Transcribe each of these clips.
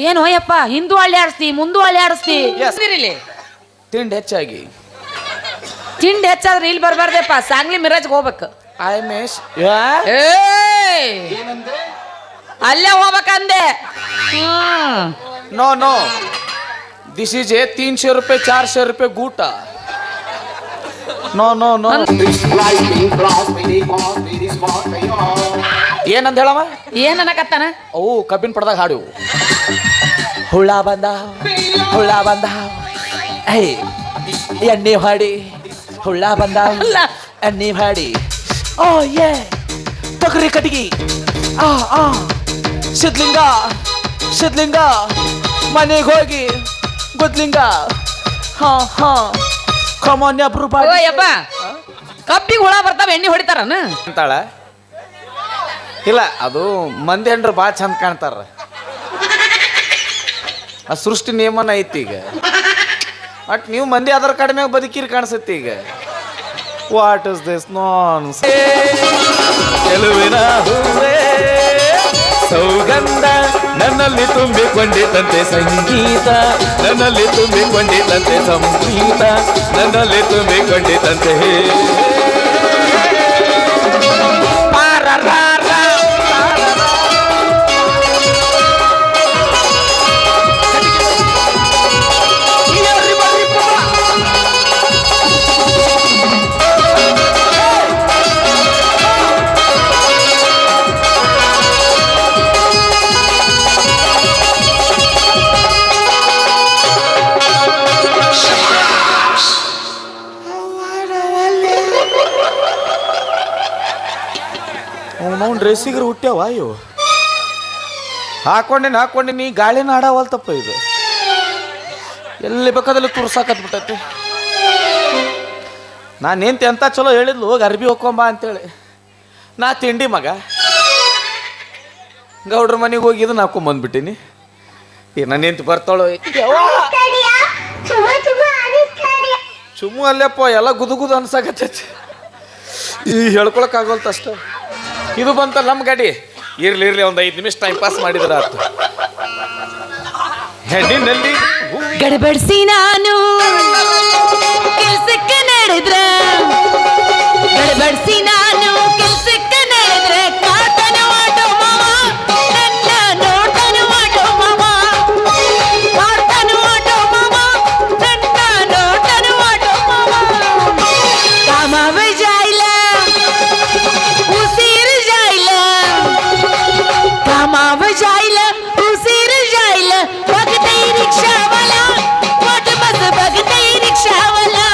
ಏನು ಅಯ್ಯಪ್ಪ, ಹಿಂದೂ ಹಳ್ಳಿ ಆಡಿಸ್ತಿ ಮುಂದೂ ಹಳ್ಳಿ ಆಡಿಸ್ತಿ. ತಿಂಡಿ ಹೆಚ್ಚಾಗಿ ತಿಂಡಿ ಹೆಚ್ಚಾದ್ರೆ ಇಲ್ಲಿ ಬರ್ಬಾರ್ದಪ್ಪ, ಸಾಂಗ್ಲಿ ಮಿರಾಜ್ಗೆ ಹೋಗ್ಬೇಕು. ಅಲ್ಲೇ ಹೋಗ್ಬೇಕಂದೆ. No no this is a 300 रुपये 400 रुपये गूटा. नो नो नो ಏನಂತ ಹೇಳವ, ಏನ್ ಅನ್ನಕತ್ತಾನ? ಅವು ಕಬ್ಬಿನ ಪಡ್ದಾಗ ಹಾಡು. ಹುಳ ಬಂದ ಹುಳ ಬಂದ ಎಣ್ಣೆ ಹಾಡಿ, ಹುಳ ಬಂದ ಎಣ್ಣೆ ಹಾಡಿ. ಓ ಏ ತೊಗರಿ ಕಟ್ಟಿಗೆ ಸಿದ್ಲಿಂಗ ಸಿದ್ಲಿಂಗ ಮನೆಗೆ ಹೋಗಿ ಗುದ್ಲಿಂಗ. ಹಾ ಹಾ ಕಮಾನ್ಯ ಯಪ್ಪ, ಕಬ್ಬಿಗೆ ಹುಳ ಬರ್ತಾವ ಎಣ್ಣೆ ಹೊಡಿತಾರನ ಅಂತಾಳ. ಇಲ್ಲ, ಅದು ಮಂದಿ ಹೆಂಡ್ರು ಭಾಳ ಚಂದ ಕಾಣ್ತಾರ. ಆ ಸೃಷ್ಟಿ ನಿಯಮನ ಐತಿ ಈಗ. ಬಟ್ ನೀವು ಮಂದಿ ಅದರ ಕಡಿಮೆ ಬದುಕಿರಿ ಕಾಣಿಸುತ್ತೆ ಈಗ. ವಾಟ್ ಇಸ್ ದಿಸ್ ನಾನ್ ಚೆಲುವಿನ ಹೂವೇ ಸೌಗಂಧ ನನ್ನಲ್ಲಿ ತುಂಬಿಕೊಂಡಿತಂತೆ ಸಂಗೀತ, ನನ್ನಲ್ಲಿ ತುಂಬಿಕೊಂಡಿತಂತೆ ಸಂಗೀತ, ನನ್ನಲ್ಲಿ ತುಂಬಿಕೊಂಡಿತಂತೆ. ನಾವು ಡ್ರೆಸ್ಸಿಗರು ಹುಟ್ಟ್ಯಾವ ಇವು. ಹಾಕೊಂಡಿನಿ ಗಾಳಿನ ಆಡವಲ್ತಪ್ಪ ಇದು. ಎಲ್ಲಿ ಬೇಕಾದಲ್ಲಿ ತುರ್ಸಾಕತ್ಬಿಟ್ಟೈತಿ. ನಾನೇಂತ ಎಂತ ಚಲೋ ಹೇಳಿದ್ಲು, ಹೋಗಿ ಅರ್ಬಿ ಹೋಗ್ಕೊಂಬ ಅಂತೇಳಿ. ನಾ ತಿಂಡಿ ಮಗ ಗೌಡ್ರ ಮನೆಗೆ ಹೋಗಿ ಇದನ್ನ ಹಾಕೊಂಬಂದ್ಬಿಟ್ಟಿನಿ. ಈಗ ನಾನೇಂತ ಬರ್ತಾಳೋ ಚುಮ್ಮು ಅಲ್ಲಪ್ಪ, ಎಲ್ಲ ಗುದುಗುದು ಅನ್ಸಾಕತ್ತೈತಿ. ಈ ಹೇಳ್ಕೊಳಕ್ಕಾಗಲ್ತ ಅಷ್ಟ. ಇದು ಬಂತ ನಮ್ಮ ಗಾಡಿ. ಇರ್ಲಿ ಒಂದು 5 ನಿಮಿಷ ಟೈಮ್ ಪಾಸ್ ಮಾಡಿದ್ರ ಆಯ್ತು. ಹೆಣ್ಣಿನಲ್ಲಿ ಗಡಬಡಿಸಿ ನಾನು ಕೆಲ್ಸಕ್ಕೆ ನಡೆದ್ರ, ಗಡಬಡಿಸಿ ನಾನು ಕೆಲ್ಸಕ್ಕೆ ನಡೆದ್ರೆ ಕಾಟನ ಆಟೋ ಮಾವ, ನನ್ನ ನೋಟನು ಆಟೋ ಮಾವ, ಕಾಟನು ಆಟೋ ಮಾವ, ನನ್ನ ನೋಟನು ಆಟೋ ಮಾವ. ಕಾಮವ ಜಾಯ್ಲ ಉಸಿರು ಜಾಯ್ಲ, ಕಾಮವ ಜಾಯ್ಲ ಉಸಿರು ಜಾಯ್ಲ, ಬಗತೈ ರಿಕ್ಷಾವಾಲಾ ವಾಟ ಬಸ್ ಬಗತೈ ರಿಕ್ಷಾವಾಲಾ,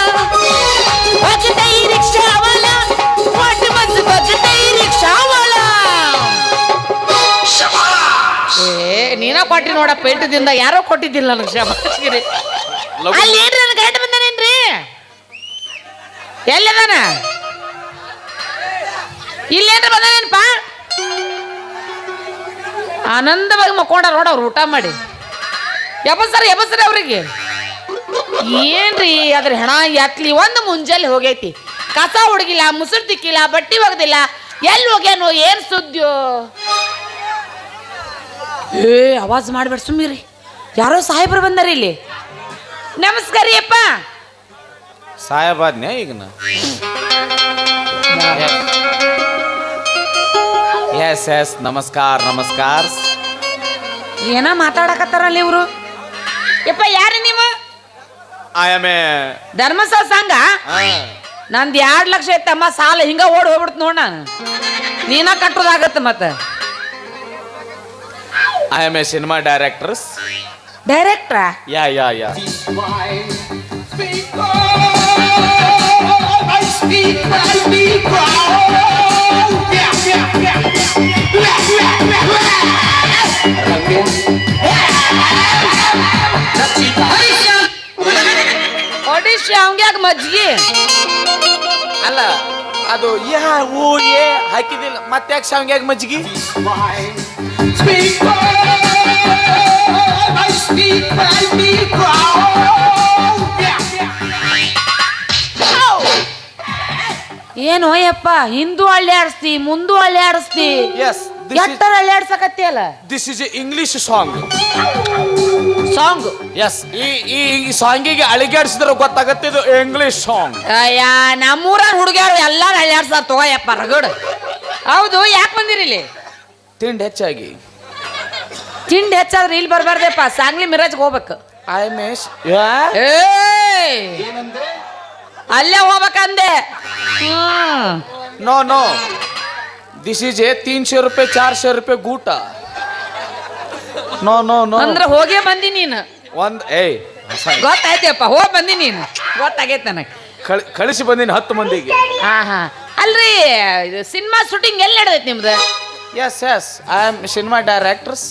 ಬಗತೈ ರಿಕ್ಷಾವಾಲಾ ವಾಟ ಬಸ್ ಬಗತೈ ರಿಕ್ಷಾವಾಲಾ. ನೀನ ಕೊಟ್ಟಿ ನೋಡ ಪೇಂಟದಿಂದ, ಯಾರೋ ಕೊಟ್ಟಿದ್ದಿಲ್ಲ ನನಗೆ ಶಬಾಷ್ಗಿರಿ. ಅಲ್ಲಿ ಏನ್ರಿ ನನ್ನ ಗಂಡ ಬಂದಾನೇನ್ರಿ? ಎಲ್ಲದಾನ? ಇಲ್ಲೇನ್ರಿ ಬಂದಾನೇನಪ್ಪ? ಆನಂದವಾಗಿ ಮಕ್ಕೊಂಡ ನೋಡ ಅವ್ರು ಊಟ ಮಾಡಿ. ಎಬಸ್ಸರಿ ಅವ್ರಿಗೆ ಏನ್ರಿ ಅದ್ರ ಹೆಣ ಎತ್ಲಿ. ಒಂದು ಮುಂಜಾನೆ ಹೋಗೈತಿ, ಕಸ ಹುಡುಗಿಲ್ಲ, ಮುಸುರು ತಿಕ್ಕಿಲ್ಲ, ಬಟ್ಟಿ ಒಗ್ದಿಲ್ಲ, ಎಲ್ಲಿ ಹೋಗ್ಯಾನೋ ಏನ್ ಸುದ್ದಿಯೋ. ಆವಾಜ್ ಮಾಡ್ಬೇಡ ಸುಮ್ಮಿರಿ, ಯಾರೋ ಸಾಹೇಬ್ರು ಬಂದಾರ ಇಲ್ಲಿ. ನಮಸ್ಕಾರ ಅಪ್ಪ. ಸಾಹೇಬಾದ್ನೇ ಈಗ ನಾ. ಎಸ್ ಎಸ್ ನಮಸ್ಕಾರ ನಮಸ್ಕಾರ. ಏನ ಮಾತಾಡಕತ್ತಾರಲ್ಲ ಇವ್ರು. ಯಪ್ಪ ಯಾರು ನೀವು? ಆಯಮೇ ಧರ್ಮಸ್ಥಳ ಸಂಘ. ನಂದು 2 ಲಕ್ಷ ಐತಮ್ಮ ಸಾಲ, ಹಿಂಗ ಓಡಿ ಹೋಗ್ಬಿಡ್ತು ನೋಡ. ನಾನು ನೀನ ಕಟ್ಟೋದಾಗತ್ತ ಮತ್ತೆ. ಆಯಮೇ ಸಿನಿಮಾ ಡೈರೆಕ್ಟರ್ಸ್. ಡೈರೆಕ್ಟ್ರಾ? ಯಾ ಯಾ ಯಾ. ಒಡಿಶಾ ಅವಂಗ್ಯಾಗ ಮಜ್ಜಿಗೆ ಅಲ್ಲ, ಅದು ಹಾಕಿದಿಲ್ಲ ಮತ್ತೆ ಯಾಕೆ ಶಾವ್ಗ್ಯಾಗ ಮಜ್ಜಿಗೆ. ಏನು ಯಪ್ಪ ಹಿಂದೂ ಅಳ್ಳ್ಯಾಡಿಸ್ತಿ ಮುಂದೂ ಅಳ್ಳ್ಯಾಡಿಸ್ತಿ ಎಸ್ ಎಟ್ಟರ ಅಳ್ಳ್ಯಾಡ್ಸಕತ್ತಿ ಅಲ್ಲ this is a English song. Song. Yes ಈ ಸಾಂಗಿಗೆ ಅಳಿಗಾಡಿಸಿದ್ರೆ ಗೊತ್ತಾಗತ್ತೆ ಇದು ಇಂಗ್ಲಿಷ್ ಸಾಂಗ್. ಅಯ್ಯ ನಮ್ಮೂರ ಹುಡುಗಿಯರು ಎಲ್ಲಾರು ಅಳ್ಳ್ಯಾಡ್ಸಾರ ತಗೋಯಪ್ಪ ರಗಡ್. ಹೌದು ಯಾಕೆ ಬಂದಿರಿ ಇಲ್ಲಿ? ತಿಂಡಿ ಹೆಚ್ಚಾಗಿ ತಿಂಡಿ ಹೆಚ್ಚಾದ್ರೆ ಇಲ್ಲಿ ಬರ್ಬಾರ್ದಪ್ಪ, ಸಾಂಗ್ಲಿ ಮಿರಾಜ್ಗೆ ಹೋಗ್ಬೇಕು. ಐ ಮಿಸ್ ಅಲ್ಲೇ ಹೋಗ್ಬೇಕಂದೆ. No no this is a 300 रुपये 400 रुपये गूಟ. नो नो नो ಅಂದ್ರೆ ಹೋಗೇ ಬಂದಿ ನೀನು. ಒಂದ್ ಏಯ್ ಗೊತ್ತಾಯ್ತಪ್ಪ, ಹೋಗಿ ಬಂದಿ ನೀನು, ಗೊತ್ತಾಗೈತೆ ನನಗೆ. ಕಳಿಸಿ ಬಂದಿನಿ 10 ಮಂದಿಗೆ. ಹಾ ಅಲ್ರಿ ಸಿನಿಮಾ ಶೂಟಿಂಗ್ ಎಲ್ಲಿ ನಡೆದೈತಿ ನಿಮ್ದು? Yes yes I am cinema directors.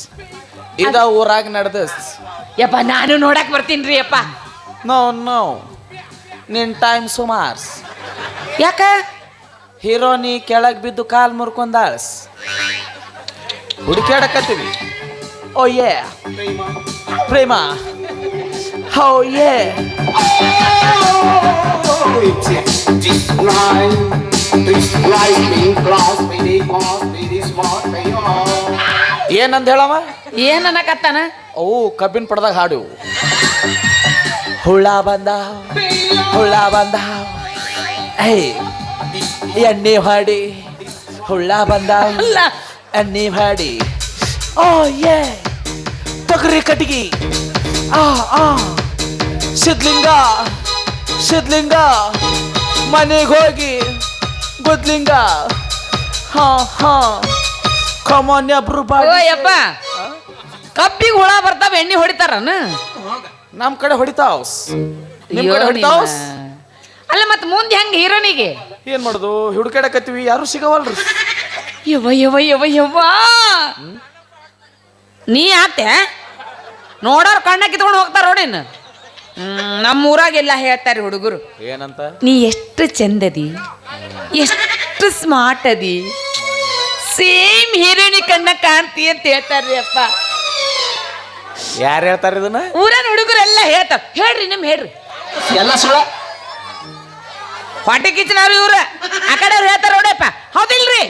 ಇದ ಊರಾಗ ನಡೆದ. ಯಪ್ಪ ನಾನು ನೋಡಕ್ ಬರ್ತೀನಿ ರೀ ಅಪ್ಪ. ನೋ ನೋ ನಿನ್ ಟೈಮ್ ಸುಮಾರ್ಸ್. ಯಾಕ? ಹೀರೋನಿ ಕೆಳಗೆ ಬಿದ್ದು ಕಾಲ್ ಮುರ್ಕೊಂಡಾಳ್ಸ್. ಹುಡುಕ್ಯಾಡಕತ್ತೀವಿ. ಓ ಯೇ ಪ್ರೇಮ. ಹೋ ಯೇ ಏನಂದ ಹೇಳವ? ಏನ್ ಅನ್ನಕತ್ತಾನ? ಅವು ಕಬ್ಬಿನ ಪಡ್ದಾಗ ಹಾಡು. ಹುಳ ಬಂದ ಹುಳ ಬಂದ ಏಯ್ ಎಣ್ಣೆ ಹಾಡಿ ಹುಳ ಬಂದ ಎಣ್ಣೆ ಹಾಡಿ. ಓ ಯೇ ತಗರಿ ಕಟ್ಟಿಗೆ ಸಿದ್ಲಿಂಗ ಸಿದ್ಲಿಂಗ ಮನೆಗೆ ಹೋಗಿ ಗುದ್ಲಿಂಗ. ಹಾ ಹಾ ಕಮಾನ್ಯಬ್ರು ಓ ಯಪ್ಪ ಕಬ್ಬಿಗೆ ಹುಳ ಬರ್ತಾವ ಎಣ್ಣೆ ಹೊಡಿತಾರನ? ನಮ್ ಕಡೆ ಹೊಡಿತಾವ್. ನಿಮ್ ಕಡೆ ಹೊಡಿತಾವ್. ಅಲ್ಲ ಮತ್ ಮುಂದೆ ಹೆಂಗ ಹೀರೋನಿಗೆ ಏನ್ ಮಾಡುದು? ಹುಡುಕಾಡಕತ್ತೀವಿ, ಯಾರು ಸಿಗವಲ್ರಿ. ಯವ್ವ ಯವ್ವ ಯವ್ವ ಯವ್ವ ನೀ ಆತೆ ನೋಡೋರ್ ಕಣ್ಣ ಕಿತ್ಕೊಂಡು ಹೋಗ್ತಾರ ನೋಡಿನ. ನಮ್ಮ ಊರಾಗೆಲ್ಲ ಹೇಳ್ತಾರೆ ಹುಡುಗರು, ಏನಂತ? ನೀ ಎಷ್ಟು ಚಂದದಿ, ಎಷ್ಟು ಸ್ಮಾರ್ಟ್ ಅದಿ, ಸೇಮ್ ಹೀರೋನಿ ಕಣ್ಣ ಕಾಣ್ತಿ ಅಂತ ಹೇಳ್ತಾರ್ರಿ ಅಪ್ಪ. ಯಾರು ಹೇಳ್ತಾರ ಇದನ್ನ? ಊರನ್ ಹುಡುಗರೆಲ್ಲ ಹೇಳ್ತಾರ. ಹೇಳ್ರಿ ನಿಮ್ ಹೇಳ್ರಿ. ಎಲ್ಲ ಸುಳ್ಳ ಹೊಟ್ಟೆ ಕಿಚ್ಚನವ್ರು ಇವ್ರ ಆ ಕಡೆ ಅವ್ರು ಹೇಳ್ತಾರ ನೋಡಪ್ಪ. ಹೌದಿಲ್ರಿ?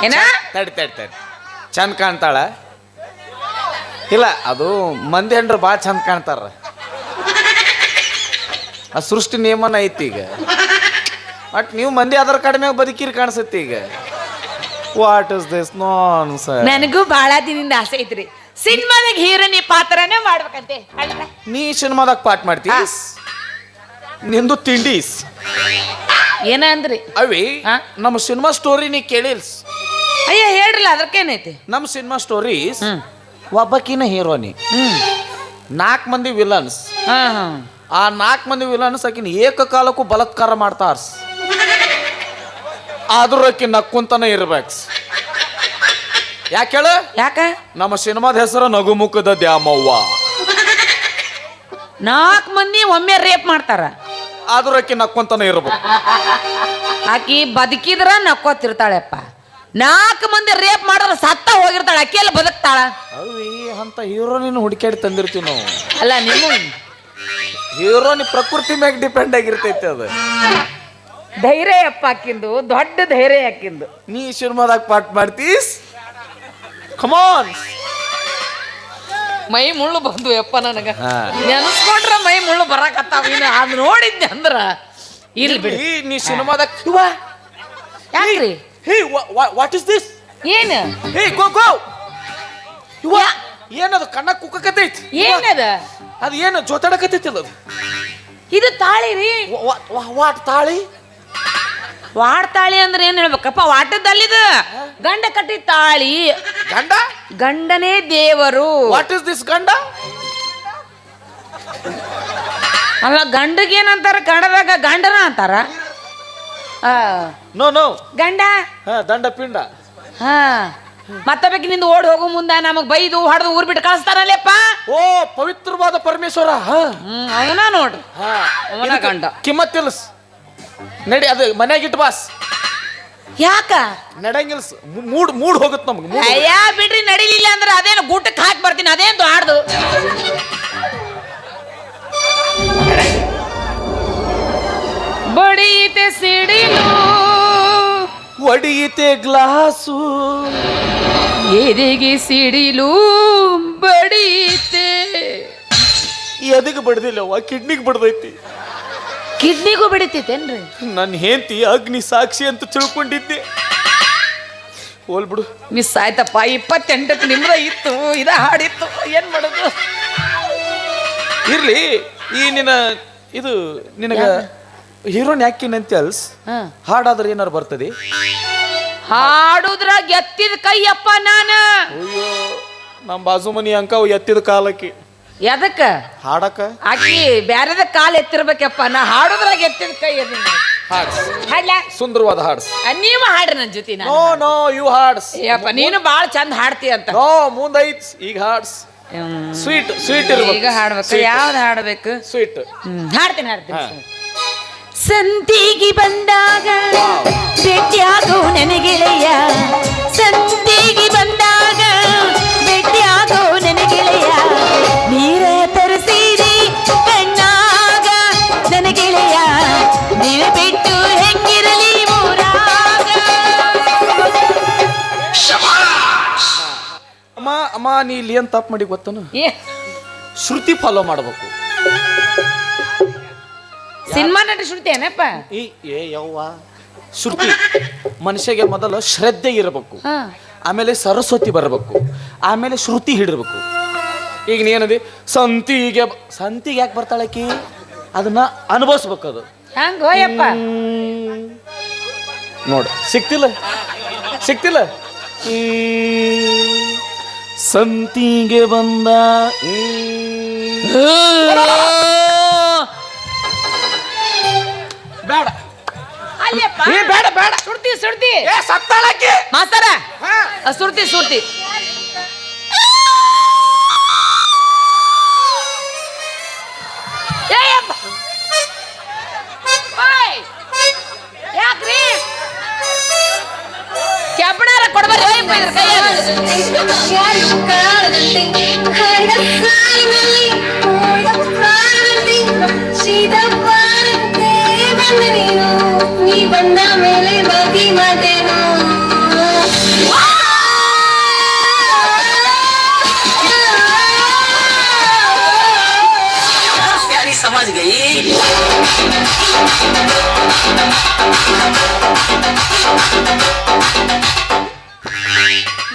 ಏನ ತಡಿ ತಡಿ ತಡಿ ಚಂದ ಕಾಣ್ತಾಳ? ಇಲ್ಲ, ಅದು ಮಂದಿ ಹೆಂಡ್ರು ಭಾಳ ಚಂದ ಕಾಣ್ತಾರ. ಆ ಸೃಷ್ಟಿ ನಿಯಮನ ಐತಿ ಈಗ. ಬಟ್ ನೀವು ಮಂದಿ ಅದರ ಕಡಿಮೆ ಬದುಕಿರಿ ಕಾಣಿಸುತ್ತೆ ಈಗ. What is this non sir? ನನಗೂ ಬಹಳ ದಿನದಿಂದ ಆಸೆ ಐತ್ರಿ, ಸಿನಿಮಾದಾಗ ಹೀರೋನಿ ಪಾತ್ರನೇ ಮಾಡ್ಬೇಕಂತೆ. ನೀ ಸಿನಿಮಾದಾಗ ಪಾಠ ಮಾಡ್ತೀಯ, ನಿಂದು ತಿಂಡೀಸ್ ಏನ ಅಂದ್ರಿ? ಅವಿ ನಮ್ಮ ಸಿನಿಮಾ ಸ್ಟೋರಿ ನೀ ಕೇಳಿಲ್ಸ್? ಅಯ್ಯ ಹೇಳ್ರಲ್ಲ, ಅದಕ್ಕೇನೈತಿ? ನಮ್ಮ ಸಿನಿಮಾ ಸ್ಟೋರೀಸ್ ಒಬ್ಬಕಿನ ಹೀರೋನಿ, 4 ಮಂದಿ ವಿಲನ್ಸ್. ಆ 4 ಮಂದಿ ವಿಲನ್ಸ್ ಆಕಿನ ಏಕಕಾಲಕ್ಕೂ ಬಲಾತ್ಕಾರ ಮಾಡ್ತಾರ. ಆದ್ರೂ ಆಕಿ ನಕ್ಕೊಂತಾನೆ ಇರ್ಬೇಕು. ಯಾಕೆ ಹೇಳು? ಯಾಕ? ನಮ್ಮ ಸಿನಿಮಾದ ಹೆಸರು ನಗುಮುಖದ ದ್ಯಾಮವ್ವ. 4 ಮಂದಿ ಒಮ್ಮೆ ರೇಪ್ ಮಾಡ್ತಾರ, ಆದ್ರೂ ಆಕಿ ನಕ್ಕೊಂತಾನೆ ಇರ್ಬೇಕು. ಆಕಿ ಬದುಕಿದ್ರ ನಕ್ಕೋತಿರ್ತಾಳೆಪ್ಪ. 4 ಮಂದಿ ರೇಪ್ ಮಾಡಿದ್ರ ಸತ್ತ ಹೋಗಿರ್ತಾಳೆ, ಆಕಿ ಎಲ್ಲ ಬದುಕ್ತಾಳ? ಅವಿ ಅಂತ ಹೀರೋನಿನ ಹುಡುಕಾಡಿ ತಂದಿರ್ತೀವಿ ನಾವು. ಅಲ್ಲ ನಿಮ್ಮ ಹೀರೋನಿ ಪ್ರಕೃತಿ ಮ್ಯಾಗ ಡಿಪೆಂಡ್ ಆಗಿರ್ತೈತಿ. ಅದು ಧೈರ್ಯ ಅಪ್ಪ ಆಕಿಂದು, ದೊಡ್ಡ ಧೈರ್ಯ ಆಕಿಂದು. ನೀ ಸಿನಿಮಾದಾಗ ಪಾಠ ಮಾಡ್ತೀಸ್. ಕಮಾನ್. ಮೈ ಮುಳ್ಳು ಬಂದು ಯಪ್ಪ ನನಗ. ನೆನಸ್ಕೊಂಡ್ರ ಮೈ ಮುಳ್ಳು ಬರಾಕತ್ತಾವ. ಇನ್ನು ಅದು ನೋಡಿದ್ದೆ ಅಂದ್ರ ಇಲ್ಲಿ ಬಿಡಿ. ನೀ ಸಿನಿಮಾದಾಗ ಯಾಕ್ರಿ? Hey what is this? ಏನು? ಹೇ ಗೋ ಗೋ. ಏನದು ಕಣ್ಣ ಕುಕ್ಕಕತ್ತೈತಿ? ಏನದ ಅದು? ಏನು ಜೋತಾಡಕತ್ತೈತಿ? ಅದು ಇದು ತಾಳಿ ರೀ. ವಾಟ್ ತಾಳಿ? ವಾಡ್ತಾಳಿ ಅಂದ್ರೆ ಏನ್ ಹೇಳ್ಬೇಕಪ್ಪ? ವಾಟದಲ್ಲಿದ ಗಂಡ ಕಟ್ಟಿ ತಾಳಿ. ಗಂಡ? ಗಂಡನೇ ದೇವರು. ವಾಟ್ ಇಸ್ ದಿಸ್ ಗಂಡ? ಅಲ್ಲ ಗಂಡಗೆ ಏನಂತಾರ ಕನ್ನಡದಾಗ? ಗಂಡನ ಅಂತಾರ. ನೋ ನೋ ಗಂಡ ದಂಡ ಪಿಂಡ. ಹಾ ಮತ್ತಬೇಕು ನಿಂದ ಓಡ್ ಹೋಗು ಮುಂದ ನಮಗ್ ಬೈದು ಹೊಡೆದು ಊರ್ ಬಿಟ್ಟು ಕಳಿಸ್ತಾರಲ್ಲಪ್ಪ. ಓ ಪವಿತ್ರವಾದ ಪರಮೇಶ್ವರ. ಅವನ ನೋಡ್ರಿ, ಅವನ ಗಂಡ. ಕಿಮ್ಮತ್ ತಿಳ್ಸ್ ನಡಿ. ಅದು ಮನ್ಯಾಗಿಟ್ಟು ಬಾಸ್. ಯಾಕ ನಡಂಗಿಲ್ಸ್? ಮೂಡ್ ಹೋಗುತ್ತೆ ನಮ್ಗೆ. ಅಯ್ಯ ಬಿಡ್ರಿ, ನಡಿಲಿಲ್ಲ ಅಂದ್ರೆ ಅದೇನು ಗೂಟಕ್ಕೆ ಹಾಕಿ ಬರ್ತೀನಿ. ಅದೇನು ಆಡ್ದು ಬಡಿಯಿತೆ ಸಿಡಿಲು ಒಡಿಯಿತೆ ಗ್ಲಾಸು ಎದೆಗೆ ಸಿಡಿಲು ಬಡಿಯಿತೆ. ಎದಕ್ಕೆ ಬಡ್ದಿಲ್ಲವ್ವ, ಕಿಡ್ನಿಗೆ ಬಡ್ದೈತಿ. ಕಿಡ್ನಿಗೂ ಬಡಿತೈತೇನ್ರಿ? ನನ್ನ ಹೆಂಡತಿ ಅಗ್ನಿ ಸಾಕ್ಷಿ ಅಂತ ತಿಳ್ಕೊಂಡಿದ್ದೆ. ಹೋಲ್ ಬಿಡು, ಮಿಸ್ ಆಯ್ತಪ್ಪ. 28ಕ್ಕೆ ನಿಮ್ದ ಇತ್ತು, ಇದ ಹಾಡಿತ್ತು, ಏನ್ ಮಾಡೋದು? ಇರ್ಲಿ. ಈ ಇದು ನಿನಗ ಹೀರೋನ್ ಯಾಕಿನಂತ ಅಲ್ಸ್ ಹಾಡಾದ್ರೆ ಏನಾರು ಬರ್ತದೆ? ಹಾಡುದ್ರಾಗ ಎತ್ತಿದ ಕೈಯಪ್ಪ ನಾನು. ಅಯ್ಯೋ, ನಮ್ಮ ಬಾಜು ಮನಿ ಅಂಕ ಎತ್ತಿದ ಕಾಲಕ್ಕೆ ಎದಕ್ಕ ಹಾಡಕ ಆಕಿ ಬ್ಯಾರದ ಕಾಲ್ ಎತ್ತಿರ್ಬೇಕಪ್ಪ. ನಾ ಹಾಡುದ್ರಾಗ ಎತ್ತಿದ ಕೈ ಹಾಡ್ಲ. ಸುಂದರವಾದ ಹಾಡ್ಸ್. ನೀವು ಹಾಡ್ರಿ ನನ್ನ ಜೊತೆ. ನೋ ನೋ ಯು ಹಾಡ್ಸ್. ಯಪ್ಪ ನೀನು ಬಾಳ ಚಂದ ಹಾಡ್ತಿ ಅಂತ. ನೋ ಮುಂದೈತ್ ಈಗ ಹಾಡ್ಸ್. ಸ್ವೀಟ್ ಸ್ವೀಟ್ ಇರ್ಬೇಕು. ಈಗ ಹಾಡ್ಬೇಕು. ಯಾವ್ದು ಹಾಡ್ಬೇಕು? ಸ್ವೀಟ್. ಹಾಡ್ತೀನಿ. ಸಂತಿಗೆ ಬಂದಾಗ ಭೇಟಿಯಾಗೋ ನನಗೆಳೆಯ, ಸಂತಿಗೆ ಬಂದಾಗ ಭೇಟಿಯಾಗೋ ನನಗೆಳೆಯ, ನೀರ ತರಿಸಿರಿ ಕಣ್ಣಾಗ ನನಗೆಳೆಯ, ನೀರು ಬಿಟ್ಟು ಹೆಂಗಿರಲಿ ಊರಾಗ. ಅಮ್ಮ ಅಮ್ಮ, ನೀ ಇಲ್ಲಿ ಏನ್ ತಪ್ಪು ಮಾಡಿ ಗೊತ್ತನು? ಶ್ರುತಿ ಫಾಲೋ ಮಾಡ್ಬೇಕು. ಸಿನಿಮಾ ನಟ ಶ್ರುತಿ ಏನಪ್ಪ? ಯವ್ವ, ಶ್ರುತಿ ಮನುಷ್ಯಗೆ ಮೊದಲು ಶ್ರದ್ಧೆ ಇರಬೇಕು, ಆಮೇಲೆ ಸರಸ್ವತಿ ಬರಬೇಕು, ಆಮೇಲೆ ಶ್ರುತಿ ಹಿಡಿರ್ಬೇಕು. ಈಗ ನೀನದಿ ಸಂತಿಗೆ ಯಾಕೆ ಬರ್ತಾಳಕಿ? ಅದನ್ನ ಅನುಭವಿಸ್ಬೇಕು. ಅದು ಹಂಗೋಯಪ್ಪ ನೋಡ, ಸಿಕ್ತಿಲ್ಲ ಸಂತಿಗೆ ಬಂದ ಬೇಡ ಬೇಡ ಬೇಡ. ಸುರ್ತಿ ಸತ್ತಾಳಕ್ಕೆ ಮಾಸ್ತರ. ಸುರ್ತಿ ಕೆಬ್ಬಣಾರ ಕೊಡ್ಬಾರ ನೀ ಬಂದ ಮೇಲೆ ಬಾಗಿ ಮಾತೇನು. समझ गई.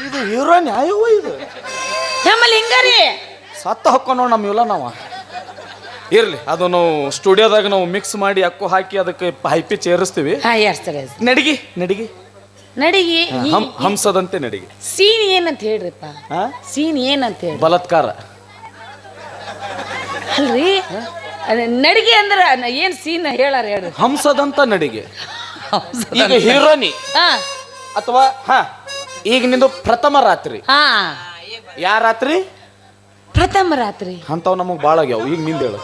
ಇದು ಹೀರೋ ನ್ಯಾಯವೋ ಇದು? ನಮ್ಮಲ್ಲಿ ಹಿಂಗಾರಿ ಸತ್ತ ಹೊಕ್ಕೊಂಡು ನಮ್ಮ ಇಲ್ಲ ನಾವು. ಇರ್ಲಿ, ಅದು ನಾವು ಸ್ಟುಡಿಯೋದಾಗ ನಾವು ಮಿಕ್ಸ್ ಮಾಡಿ ಅಕ್ಕು ಹಾಕಿ ಅದಕ್ಕೆ ಹೈಪಿ ಚೇರಿಸ್ತೀವಿ. ನಡಿಗೆ ಹಂಸದಂತೆ ನಡಿಗೆ. ಸೀನ್ ಏನಂತ ಹೇಳ್ರಿಪ್ಪ? ಸೀನ್ ಏನಂತ ಹೇಳಿ? ಬಲಾತ್ಕಾರ ಅಲ್ರಿ. ನಡಿಗೆ ಅಂದ್ರ ಏನ್ ಸೀನ್ ಹೇಳಾರ ಹೇಳ್ರಿ. ಹಂಸದಂತ ನಡಿಗೆ. ಈಗ ಹೀರೋನಿ ಅಥವಾ ಈಗ ನಿಂದು ಪ್ರಥಮ ರಾತ್ರಿ. ಯಾ ರಾತ್ರಿ? ಪ್ರಥಮ ರಾತ್ರಿ. ಅಂತಾವ್ ನಮಗ್ ಬಾಳ ಆಗ್ಯಾವ. ಈಗ ನಿಂದ ಹೇಳು,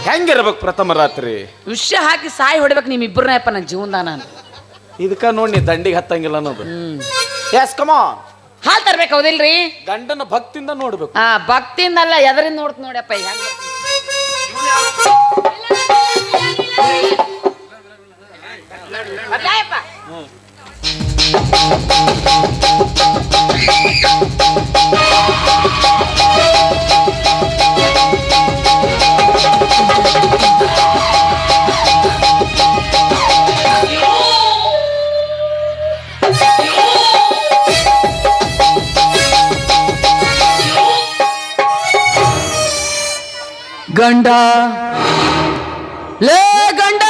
ಹೆಂಗಿರ್ಬೇಕು ಪ್ರಥಮ ರಾತ್ರಿ? ವಿಷ ಹಾಕಿ ಸಾಯಿ ಹೊಡಿಬೇಕು ನಿಮ್ಮಿಬ್ಬರನ್ನಪ್ಪ ನನ್ನ ಜೀವನದ. ನಾನು ಇದಕ್ಕ ನೋಡಿ ದಂಡಿಗೆ ಹತ್ತಂಗಿಲ್ಲ ಅನ್ನೋದು. S come on. ಹಾಲ್ ತರ್ಬೇಕು ಹೌದಿಲ್ರಿ? ಗಂಡನ ಭಕ್ತಿಯಿಂದ ನೋಡ್ಬೇಕು. ಭಕ್ತಿಯಿಂದಲ್ಲ, ಎದರಿಂದ ನೋಡ್ತ ನೋಡಪ್ಪ. ಈಗ ಗಂಡ ಲೇ ಗಂಡ,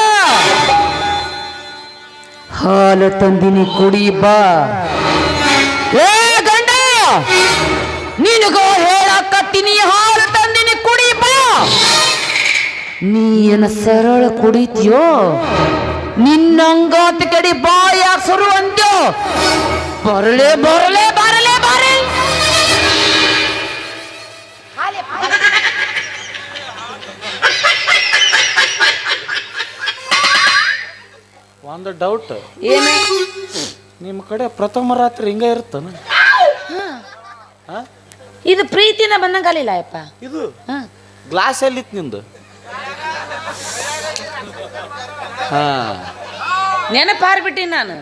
ಹಾಲು ತಂದಿನಿ ಕುಡಿ ಬಾ. ಏ ಗಂಡ, ನಿನಗೋ ಹೇಳಕತ್ತೀನಿ, ಹಾಲು ತಂದಿನಿ ಕುಡಿ ಬಾ. ನೀ ಏನ ಸರಳ ಕುಡಿತೀಯೋ? ನಿನ್ನಂಗಾತ ಕಡಿ ಬಾ. ಯಾಕೆ ಶುರು ಅಂತ್ಯೋ? ಬರಲೇ ಬರಲೇ ಬರಲೇ ಬರಲೇ. ಒಂದು ಡೌಟ್. ಏನ? ನಿಮ್ಮ ಕಡೆ ಪ್ರಥಮ ರಾತ್ರಿ ಹಿಂಗ ಇರುತ್ತಾನ? ಇದು ಪ್ರೀತಿನ ಬಂದಂಗಲಿಲ್ಲ ಅಪ್ಪ. ಇದು ಗ್ಲಾಸ್ ಎಲ್ಲಿತ್ತು ನಿಂದು? ಹಾ ನೆನಪಾರ್ಬಿಟ್ಟಿ ನಾನು.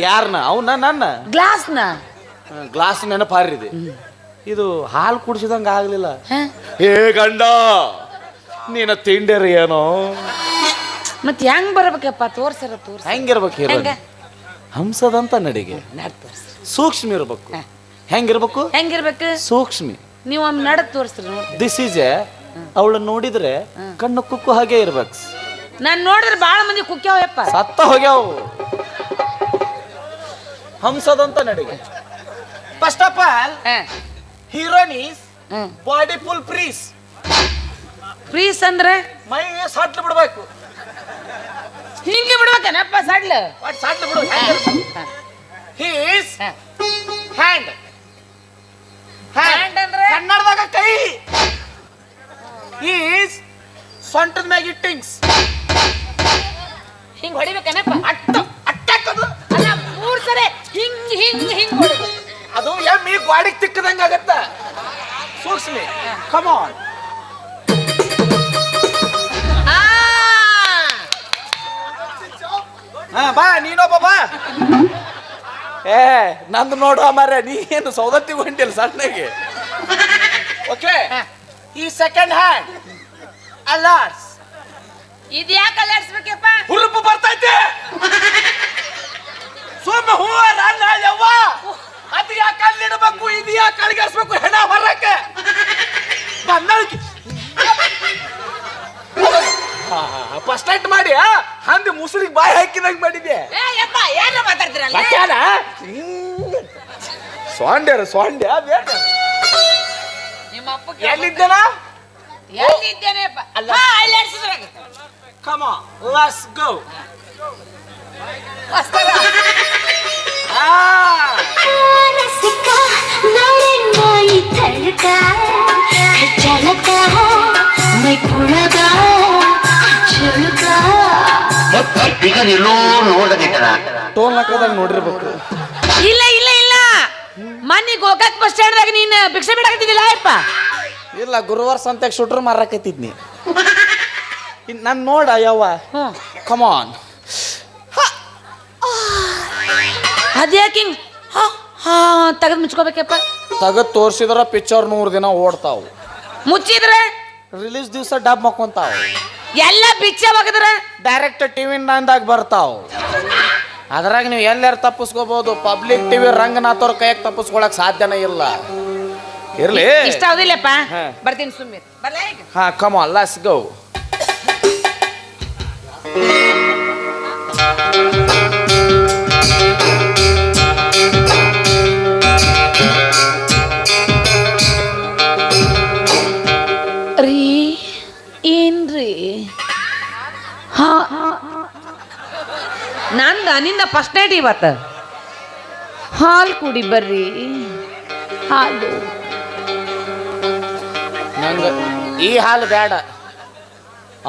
ಯಾರನ್ನ ಅವನ ನನ್ನ ಗ್ಲಾಸ್ನ ಗ್ಲಾಸ್ ನೆನಪಾರಿದೆ. ಇದು ಹಾಲು ಕುಡಿಸಿದಂಗ ಆಗ್ಲಿಲ್ಲ. ಹ? ಏ ಗಂಡ ನೀನ ತಿಂಡೇರಿ ಏನೋ ಮತ್ ಹೆಂಗ್ ಬರ್ಬೇಕಪ್ಪ ತೋರ್ಸರ ತೋರ್ಸ. ಹೆಂಗಿರ್ಬೇಕು ಹೀರೋ ಹೆಂಗ ಹಂಸದಂತ ನಡಿಗೆ ನಡ್ ತೋರ್ಸ. ಸೂಕ್ಷ್ಮ ಇರ್ಬೇಕು. ಹೆಂಗಿರ್ಬೇಕು ಹೆಂಗಿರ್ಬೇಕು ಸೂಕ್ಷ್ಮಿ. ನೀವು ಒಮ್ಮೆ ನಡದ್ ತೋರಿಸ್ರಿ ನೋಡ್ರಿ. ದಿಸ್ ಈಸ್ ಎ ಅವಳು ನೋಡಿದ್ರೆ ಕಣ್ಣು ಕುಕ್ಕು ಹಾಗೆ ಇರ್ಬೇಕು. ನಾನ್ ನೋಡಿದ್ರೆ ಬಾಳ ಮಂದಿ ಕುಕ್ಕ್ಯಾವಪ್ಪ. ಸತ್ತ ಹೋಗ್ಯಾವು. ಹಂಸದಂತ ನಡಿಗೆ. First of all heroine is body full freeze. Freeze ಅಂದ್ರೆ ಮೈ ಸಟ್ಲು ಬಿಡ್ಬೇಕು. ಹಿಂಗೆ ಬಿಡ್ಬೇಕನಪ್ಪ ಸಡ್ಲ. ಸಟ್ಲು ಬಿಡು. He is hand. ಹ್ಯಾಂಡ್ ಅಂದ್ರೆ ಕನ್ನಡದಾಗ ಕೈ. ಹಿ ಈಸ್ ಸೊಂಟದ ಮ್ಯಾಗ ಇಟ್ಟಿಂಗ್ಸ್. ಹಿಂಗ್ ಹೊಡಿಬೇಕನಪ್ಪ. ಅಟ್ಟಾಕದು ಅಲ್ಲ ಮೂರ್ ಸರಿ ಹಿಂಗ್ ಹಿಂಗ್ ಹಿಂಗ್ ಹೊಡಿಬೇಕು. ಅದು ಎಮ್ಮಿ ಗಾಡಿಗೆ ತಿಕ್ಕದಂಗ ಆಗತ್ತ. ಸೂಕ್ಷ್ಮಿ ಕಮ್ ಆನ್. ಬಾ ನೀನೊಬ್ಬ ಬಾ. ಏ ನಂದು ನೋಡುವ ಮಾರ್ರೆ, ನೀ ಏನು ಸೌದತ್ತಿ ಹೊಂಟಿಲ್ಲ ಸಣ್ಣಗೆ. ಓಕೆ ಈ ಸೆಕೆಂಡ್ ಹ್ಯಾಂಡ್ ಅಲಾರ್ಸ್. ಇದು ಯಾಕೆ ಅಲ್ಲಾಡ್ಸ್ಬೇಕಪ್ಪ? ಹುರುಪು ಬರ್ತೈತೆ. ಸುಮ್ಮ ಹೂವ ನನ್ನ ಯವ್ವ. ಅದು ಯಾಕೆ ಅಲ್ಲಿಡಬೇಕು, ಇದು ಯಾಕೆ ಅಳಿಗಾಡ್ಸ್ಬೇಕು, ಹೆಣ ಹೊರಕ್ಕೆ ಬಂದಳಿಕೆ. ಫಸ್ಟ್ ನೈಟ್ ಮಾಡಿ ಹಂದಿ ಮುಸುರಿಗೆ ಬಾಯಿ ಹಾಕಿದಂಗೆ ಮಾಡಿದ್ದೆ. ಏನ ಮಾತಾಡ್ತೀರಲ್ಲ? ಸೊಂಡ್ಯ ಬೇಡ. ನಿಮ್ಮ ಅಪ್ಪ ಎಲ್ಲಿದ್ದೇನ? ಎಲ್ಲಿದ್ದೇನೆಪ್ಪ? ಅಲ್ಲಾಡ್ಸಿದ್ರಾಗ Come on, let's go. रसिका नरनाई धड़का झलका मैं पुणगा झुलका ಈಗ ಎಲ್ಲೋ ನೋಡದಿಟ್ಟರ ಟೋಲ್ ಹಾಕೋದಾಗ ನೋಡಿರ್ಬೇಕು. ಇಲ್ಲ ಇಲ್ಲ ಇಲ್ಲ, ಮೊನ್ನೆ ಗೋಕಾಕ್ ಬಸ್ ಸ್ಟ್ಯಾಂಡ್ದಾಗ ನೀನು ಭಿಕ್ಷೆ ಬಿಡಾಕತ್ತಿದ್ದಿಲ್ಲ ಅಪ್ಪ? ಇಲ್ಲ, ಗುರುವಾರ ಸಂತೆಗೆ ಶೂಟ್ರ್ ಮಾರಾಕತ್ತಿದ್ನಿ. ನನ್ ನೋಡ ಯವ್ವ. Come on. ಅದ್ಯಾಕೆ ಹಿಂಗ್ ತೆಗೆದು ಮುಚ್ಕೋಬೇಕಪ್ಪ? ತಗದ್ ತೋರ್ಸಿದ್ರ ಪಿಕ್ಚರ್ 100 ದಿನ ಓಡ್ತಾವ್. ಮುಚ್ಚಿದ್ರೆ ರಿಲೀಸ್ ದಿವಸ ಡಬ್ ಮಕ್ಕೊಂತಾವ್. ಎಲ್ಲ ಭಿಕ್ಷೆ ಬಗದ್ರ ಡೈರೆಕ್ಟ್ ಟಿವಿ 9ದಾಗ ಬರ್ತಾವ್. ಅದ್ರಾಗ ನೀವು ಎಲ್ಲಾರು ತಪ್ಪಿಸ್ಕೋಬಹುದು. ಪಬ್ಲಿಕ್ ಟಿವಿ ರಂಗನಾಥವ್ರ ಕೈಯಾಗ ತಪ್ಪಿಸ್ಕೊಳಕ್ ಸಾಧ್ಯನೇ ಇಲ್ಲ. ಇರ್ಲಿ, ಇಷ್ಟ ಆಗುದಿಲ್ಲಪ್ಪ. ಹಾ. ಬರ್ತೀನಿ ಸುಮ್ಮನೆ. ಬರ್ಲ ಈಗ? ಹಾ ಕಮ್ ಆನ್, ಲೆಟ್ಸ್ ಗೋ. ರೀ ಏನ್ರಿ? ಹಾ ನಂದ ನಿಂದ ಫಸ್ಟ್ ನೈಟ್ ಇವತ್ತು. ಹಾಲು ಕುಡಿ ಬರ್ರಿ, ಹಾಲು. ನಂಗೆ ಈ ಹಾಲು ಬೇಡ,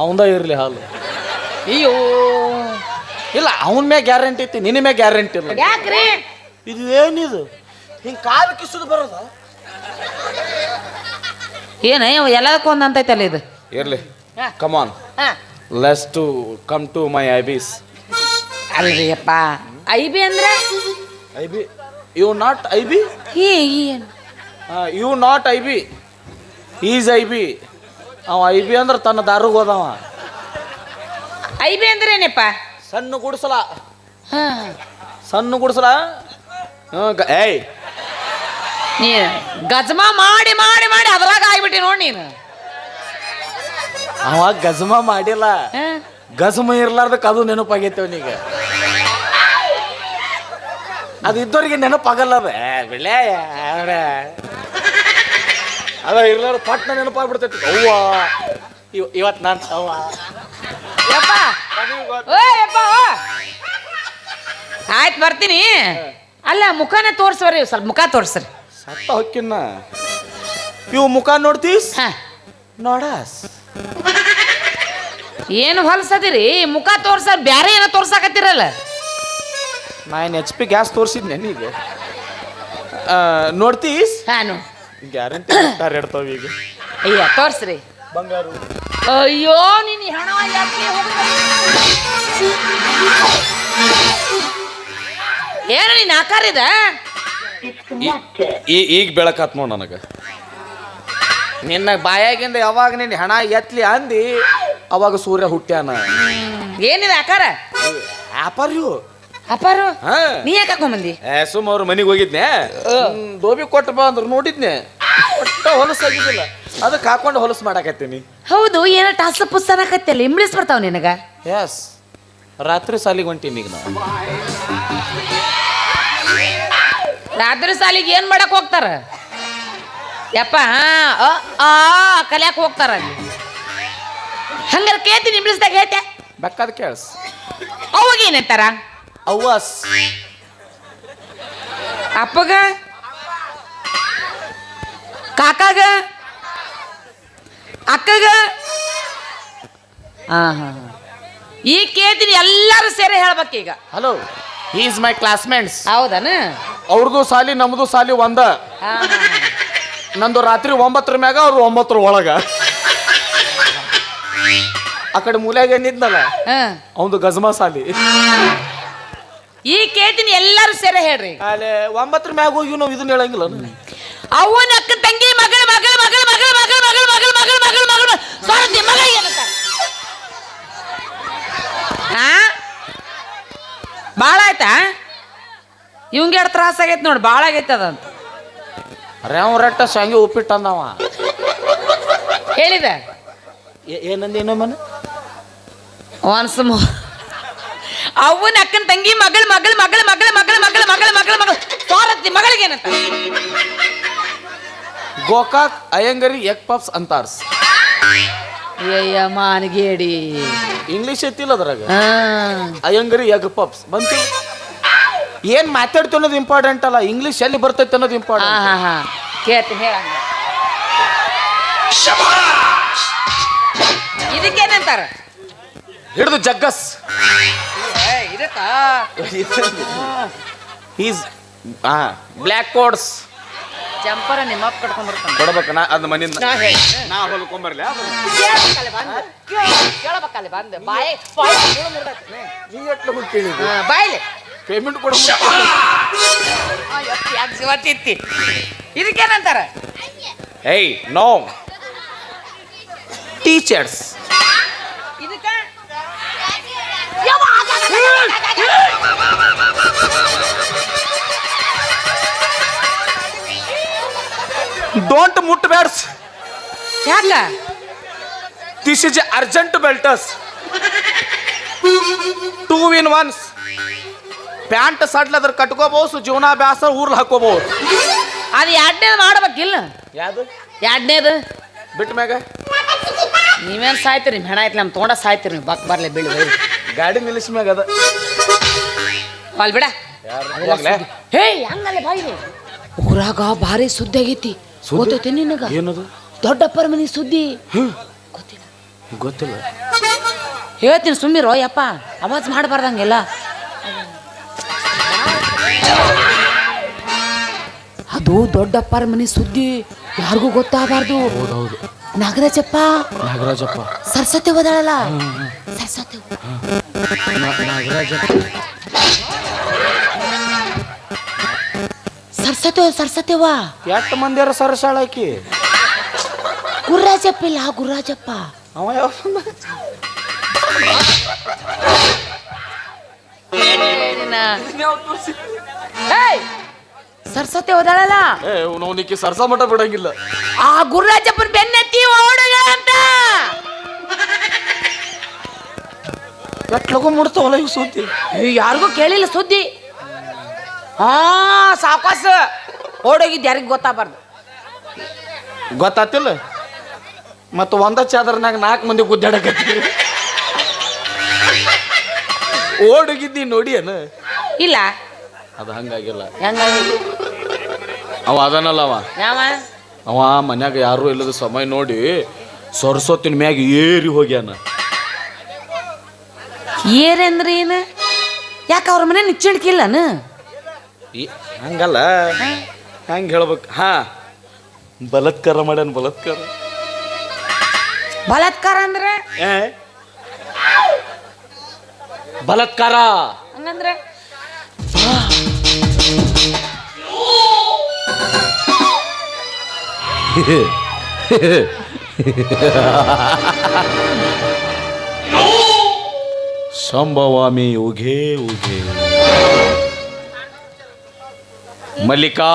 ಅವಂದ ಇರ್ಲಿ ಹಾಲು. ಅಯ್ಯೋ, ಇಲ್ಲ ಅವನ ಮ್ಯಾಗ ಗ್ಯಾರಂಟಿ ಐತಿ, ನಿನ್ನ ಮ್ಯಾಗ ಗ್ಯಾರಂಟಿ ಇಲ್ಲ. ಯಾಕ್ರಿ? ಇದು ಏನಿದು ಹಿಂಗೆ ಕಾಲು ಕಿಸುದು ಬರೋದ? ಏನ ಎಲ್ಲದಕ್ಕೂ ಒಂದು ಅಂತೈತಲ್ಲ ಇದು. ಇರ್ಲಿ, come on, let's to come to my IBs. ಅಲ್ರಿ ಅಪ್ಪ, ಐಬಿ ಅಂದ್ರೆ ಐಬಿ ಯು ನಾಟ್ ಐಬಿ. ಏನು you not IB, is IB. ಅವ ಐಬಿ ಅಂದ್ರೆ ತನ್ನ ದಾರುಗ್ ಹೋದವ. ಐಬಿ ಅಂದ್ರೆ ಏನಪ್ಪ? ಸಣ್ಣ ಗುಡಿಸಲ, ಹಾ, ಸಣ್ಣ ಗುಡಿಸಲ. ಏಯ್ ನೀ ಗಜಮ ಮಾಡಿ ಮಾಡಿ ಮಾಡಿ ಅದ್ರಾಗ ಆಗ್ಬಿಟ್ಟಿ ನೋಡಿ ನೀನು. ಅವ ಗಜಮ ಮಾಡಿಲ್ಲ, ಹಾ? ಗಜಮ ಇರ್ಲಾರ್ದಕ್ಕೆ ಅದು ನೆನಪಾಗೈತೆ ಅವನಿಗೆ. ಅದು ಇದ್ದವ್ರಿಗೆ ನೆನಪಾಗಲ್ಲ. ಅದ ಬೆಳೆ ಅದ ಇರ್ಲಾರ್ದ ಪಟ್ನ ನೆನಪಾಗ್ಬಿಡ್ತೈತಿ. ಅವ್ವ ಇವತ್ತು ನಾನು ಅವ್ವ ಯಪ್ಪ, ಓ ಯಪ್ಪ, ಓ. ಆಯ್ತು ಬರ್ತೀನಿ. ಅಲ್ಲ ಮುಖನೇ ತೋರ್ಸ್ವರಿ, ಸ್ವಲ್ಪ ಮುಖ ತೋರ್ಸ್ರಿ. ಸತ್ತ ಹೊಕ್ಕಿನ್ನ ಇವು ಮುಖ ನೋಡ್ತೀಸ್ ಹಾ, ನೋಡಸ್. ಏನು ಹೊಲ್ಸದಿರಿ? ಮುಖ ತೋರ್ಸ ಬ್ಯಾರೆ ಏನೋ ತೋರ್ಸಾಕತ್ತಿರಲ್ಲ. ನಾನು HP ಗ್ಯಾಸ್ ತೋರಿಸಿದ್ನೆ ನೀಗೆ. ನೋಡ್ತೀಸ್? ಹಾನು ಗ್ಯಾರಂಟಿ ಇಡ್ತಾವ ಈಗ. ಅಯ್ಯ ತೋರ್ಸ್ರಿ. ಬಂಗಾರು ಅಯ್ಯೋ ನೀನು ಹಣ ಯಾಕೆ ಹೋಗ್ತಾ ಏನು ನೀನ್ ಆಕಾರಿದ ಈಗ ಬೆಳಕಾತ್ ನೋಡ್ ನನಗ ನಿನ್ನ ಬಾಯಾಗಿಂದ ಯಾವಾಗ ನಿನ್ನ ಹೆಣ ಎತ್ಲಿ ಅಂದಿ ಅವಾಗ ಸೂರ್ಯ ಹುಟ್ಟ್ಯಾನ. ಏನಿದೆ ಆಕಾರ ಆಪರ್ಯು ಅಪ್ಪಾರು ಹಾ ನೀ ಯಾಕೆ ಹಾಕೊಂಬಂದಿ ಸುಮ್ಮ ಅವ್ರ ಮನೆಗೆ ಹೋಗಿದ್ನೆ ದೋಬಿ ಕೊಟ್ಟು ಬಾ ಅಂದ್ರು ನೋಡಿದ್ನೆ ಒಟ್ಟ ಹೊಲಸಾಗಿದ್ದಿಲ್ಲ ಅದಕ್ಕೆ ಹಾಕೊಂಡು ಹೊಲಸು ಮಾಡಾಕತ್ತೀನಿ. ಹೌದು ಏನೋ ಟಾಸ್ ಪುಸ್ತಕತ್ತಲ್ಲ ಇಂಬ್ಳಿಸ್ ಬರ್ತಾವ ನಿನಗ ಎಸ್ ರಾತ್ರಿ ಸಾಲಿಗೆ ಹೊಂಟೀನಿ ಈಗ ನಾವು. ರಾತ್ರಿ ಸಾಲಿಗೆ ಏನ್ ಮಾಡಕ್ ಹೋಗ್ತಾರ ಯಪ್ಪ ಕಲ್ಯಾಕ್ ಹೋಗ್ತಾರ ಅಲ್ಲಿ ಹಂಗಾರ ಕೇಳ್ತೀನಿ ಇಂಬ್ಳಿಸ್ದಾಗ ಹೇಳ್ತೆ ಬೆಕ್ಕದ ಕೇಳ್ಸ್ ಅವಾಗ ಏನಂತಾರ ಅವ್ವಾಸ್ ಅಪ್ಪಗ ಕಾಕಾಗ ಅಕ್ಕಗ ಈಗ ಕೇಳ್ತೀನಿ ಎಲ್ಲರೂ ಸೇರಿ ಹೇಳ್ಬೇಕೀಗ. Hello is my classmates. ಹೌದನ ಅವ್ರದ್ದು ಸಾಲಿ ನಮ್ದು ಸಾಲಿ ಒಂದ. ನಂದು ರಾತ್ರಿ 9 ಮ್ಯಾಗ ಅವ್ರು 9 ಒಳಗ. ಆ ಕಡೆ ಮೂಲ್ಯಾಗ ಏನಿದ್ನಲ್ಲ ಅವಂದು ಗಜಮಾ ಸಾಲಿ. ಈಗ ಕೇಳ್ತೀನಿ ಎಲ್ಲರೂ ಸೇರಿ ಹೇಳ್ರಿ. ಅಲ್ಲೇ 9 ಮ್ಯಾಗ ಹೋಗಿ ನಾವು ಇದನ್ನ ಹೇಳಂಗಿಲ್ಲ. ಅವನ ಅಕ್ಕ ತಂಗಿ ಮಗಳ ಮಗಳ ಮಗಳ ಮಗಳ ಮಗಳ ಮಗಳ ಮಗಳ ಮಗಳ ಮಗಳ ಮಗಳ ಸಾರಥಿ ಮಗ ಏನಂತ ಭಾಳ ಆಯ್ತಾ ಇವಂಗೆ ಎರಡು ತ್ರಾಸ ಆಗೈತೆ ನೋಡಿ ಭಾಳ ಆಗೈತೆ ಅದಂತ ರೇವ್ ರಟ್ಟ ಶಾಂಗಿ ಉಪ್ಪಿಟ್ಟು ಅಂದವ ಹೇಳಿದ ಏನಂದ ಇನ್ನೊಮ್ಮೆ ಒನ್ಸ್ ಅವನ ಅಕ್ಕನ ತಂಗಿ ಮಗಳ ಮಗಳ ಮಗಳ ಮಗಳ ಮಗಳ ಮಗಳ ಮಗಳ ಮಗಳ ಮಗಳ ಸಾರಥಿ ಮಗಳಿಗೆ ಏನಂತ ಗೋಕಾಕ್ ಅಯ್ಯಂಗರಿ ಎಗ್ ಪಪ್ಸ್ ಅಂತಾರ್ಸ್. ಅಯ್ಯ ಮಾನಗೇಡಿ ಇಂಗ್ಲಿಷ್ ಐತಿಲ್ಲ ಅದ್ರಾಗ ಅಯ್ಯಂಗರಿ ಎಗ್ ಪಪ್ಸ್ ಬಂತು. ಏನ್ ಮಾತಾಡ್ತಿ ಅನ್ನೋದು ಇಂಪಾರ್ಟೆಂಟ್ ಅಲ್ಲ, ಇಂಗ್ಲಿಷ್ ಎಲ್ಲಿ ಬರ್ತೈತೆ ಅನ್ನೋದು ಇಂಪಾರ್ಟೆಂಟ್. ಕೇಳ್ತೀನಿ ಹೇಳಂಗ ಇದಕ್ಕೇನಂತಾರ ಹಿಡಿದು ಜಗ್ಗಸ್ ಈಸ್ ಬ್ಲ್ಯಾಕ್ ಕೋಡ್ಸ್ ಜಂಪರ ನಿಮ್ಮ ಅಪ್ಪ ಕಟ್ಕೊಂಡ್ ಬರ್ತಾನೆ ಕೊಡ್ಬೇಕ ನಾ ಅದ್ ಮನಿಂದ ನಾ ಹೊಲ್ಕೊಂಬರ್ಲಿ ಕೇಳಬೇಕಲ್ಲಿ ಬಂದು ಬಾಯಿ ನೀ ಎಟ್ಲ ಕೇಳಿದ್ವಿ ಬಾಯಿಲೆ ಪೇಮೆಂಟ್ ಕೊಡ ತಿತ್ತಿ ಇದಕ್ಕೇನಂತಾರ ಏಯ್ ನೋ ಟೀಚರ್ಸ್. ಇದಕ್ಕ ಡೋಂಟ್ ಮುಟ್ ಬ್ಯಾಡ್ಸ್. ಯಾಕ this is urgent belts 2 in 1. Pant ಸಡ್ಲ ಅದ್ರ ಕಟ್ಕೋಬಹುದು, ಜೀವನ ಬ್ಯಾಸ ಊರ್ಲ್ ಹಾಕೋಬಹುದು. ಅದು ಎರಡನೇದು ಮಾಡ್ಬೇಕಿಲ್ಲ ಯಾವ್ದು ಎರಡನೇದು ಬಿಟ್ಟ ಮ್ಯಾಗ ನೀವೇನು ಸಾಯ್ತೀರಿ ಹೆಣ ಐತಿ ನಮ್ಮ ತೊಗೊಂಡ ಸಾಯ್ತೀರಿ ನೀವು ಬಕ್ ಬರ್ಲಿ ಬೀಳಿ ಗಾಡಿ ನಿಲ್ಲಿಸ್ ಮ್ಯಾಗ ಅದ ಅಲ್ಲಿ ಬಿಡ ಹೇ ಹಂಗಲ್ಲ ಬಾಯಿಲಿ ಊರಾಗ ಭಾರಿ ಸುದ್ದಿ ಆಗೈತಿ ಗೊತ್ತೈತಿ ನಿನಗ ಏನದು ದೊಡ್ಡಪ್ಪರ ಮನೆ ಸುದ್ದಿ ಗೊತ್ತಿಲ್ಲ ಹೇಳ್ತೀನಿ ಸುಮ್ಮಿರೋ ಯಪ್ಪ ಅವಾಜ್ ಮಾಡಬಾರ್ದಂಗೆಲ್ಲ ಅದು ದೊಡ್ಡಪ್ಪರ ಮನೆ ಸುದ್ದಿ ಯಾರಿಗೂ ಗೊತ್ತಾಗಬಾರ್ದು. ನಾಗರಾಜಪ್ಪ ಸರಸ್ವತಿ ಓದಾಳಲ್ಲ ಸರಸ್ವತಿ ಸರಸ್ವತಿವಾ ಎಷ್ಟು ಮಂದಿಯಾರ ಸರಸಾಳಾಕಿ ಗುರ್ರಾಜಪ್ಪ ಇಲ್ಲ ಗುರ್ರಾಜಪ್ಪ ಅವ ಯಾವ ಸರಸ್ವತಿ ಓದಾಳಲ್ಲ ನೋನಿಕ್ಕೆ ಸರ್ಸ ಮಠ ಬಿಡಂಗಿಲ್ಲ. ಆ ಗುರ್ರಾಜಪ್ಪನ ಬೆನ್ನತ್ತಿ ಓಡುಗಳ ಅಂತ ಎಟ್ಲಗು ಮುಡ್ತಾವಲ್ಲ ಇವ್ ಸುದ್ದಿ ಯಾರಿಗೂ ಕೇಳಿಲ್ಲ ಸುದ್ದಿ. ಸಾವಕಾಸ ಓಡೋಗಿದ್ದು ಯಾರಿಗೂ ಗೊತ್ತಾಗಬಾರ್ದು. ಗೊತ್ತಾತಿಲ್ಲ ಮತ್ತು ಒಂದ ಚಾದರ್ನಾಗ 4 ಮಂದಿ ಗುದ್ದಾಡಕತ್ತೀರಿ. ಓಡೋಗಿದ್ದಿ ನೋಡಿ ಅನ ಇಲ್ಲ ಅದು ಹಂಗಾಗಿಲ್ಲ. ಹೆಂಗಾಗಿ ಅವ ಅದನಲ್ಲ ಯಾವ ಅವ ಮನ್ಯಾಗ ಯಾರು ಇಲ್ಲದ ಸಮಯ ನೋಡಿ ಸರಸ್ವತಿನ ಮ್ಯಾಗ ಏರಿ ಹೋಗ್ಯಾನ. ಏರಂದ್ರೆ ಏನು ಯಾಕೆ ಅವ್ರ ಮನೆ ನಿಚ್ಚಣಿಕಿಲ್ಲನ ಹಂಗಲ್ಲ ಹಂಗ ಹೇಳ್ಬೇಕು. ಬಲತ್ಕಾರ ಮಾಡ್ಯಾನ ಬಲತ್ಕಾರ. ಬಲಾತ್ಕಾರ ಅಂದ್ರೆ ಬಲಾತ್ಕಾರ. ಹಂಗಂದ್ರೆ ಸಂಭವಾಮಿ ಉಘೇ ಉಘೇ. ಮಲ್ಲಿಕಾ,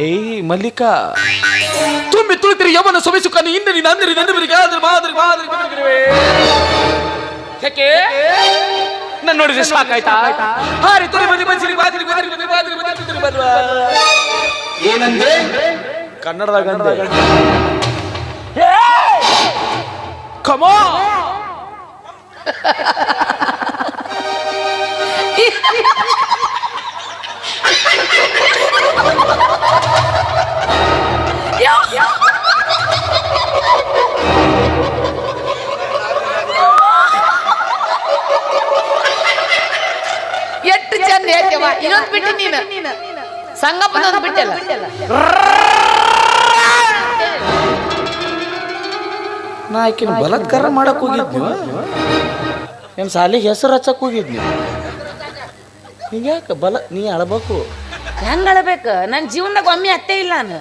ಏಯ್ ಮಲ್ಲಿಕಾ, ತುಂಬಿ ತುಳಿತಿರಿ ಯಮನ ಸೊಮೆಸುಕನಿ ಇಂದರಿ ನಂದರಿ ನಂದರಿಗೆ ಆದ್ರೆ ಮಾದರಿ ಮಾದರಿ ಬದುಕಿರುವೆ. ಯಾಕೆ ನನ್ನ ನೋಡಿದ್ರೆ ಸಾಕಾಯ್ತಾ? ಹಾರಿ ತುಳಿ ಬದಿ ಮನ್ಸಿರಿ ಮಾದರಿ ಮಾದರಿ ಮಾದರಿ ಮಾದರಿ ಮಾದರಿ ಬರುವ ಏನಂದ್ರೆ ಕನ್ನಡದಾಗ ಅಂದೆ. Come on. ಎಷ್ಟು ಚಂದ ಹೇಳ್ತೇವ. ಇನ್ನೊಂದು ಬಿಟ್ಟು ನೀನು ಸಂಗಪ್ಪನೊಂದು ಬಿಟ್ಟಲ್ಲ. ನಾ ಆಕಿನ ಬಲಾತ್ಕಾರ ಮಾಡಕ್ ಹೋಗಿದ್ನಿ, ಏನ್ ಸಾಲಿಗೆ ಹೆಸರು ಹಚ್ಚಕ್ ಹೋಗಿದ್ನಿ. ಹಿಂಗ್ಯಾಕ ಬಲ ನೀ ಅಳಬೇಕು. ಹೆಂಗ ಅಳಬೇಕು? ನನ್ನ ಜೀವನದಾಗ ಒಮ್ಮೆ ಅತ್ತೇ ಇಲ್ಲ ನಾನು.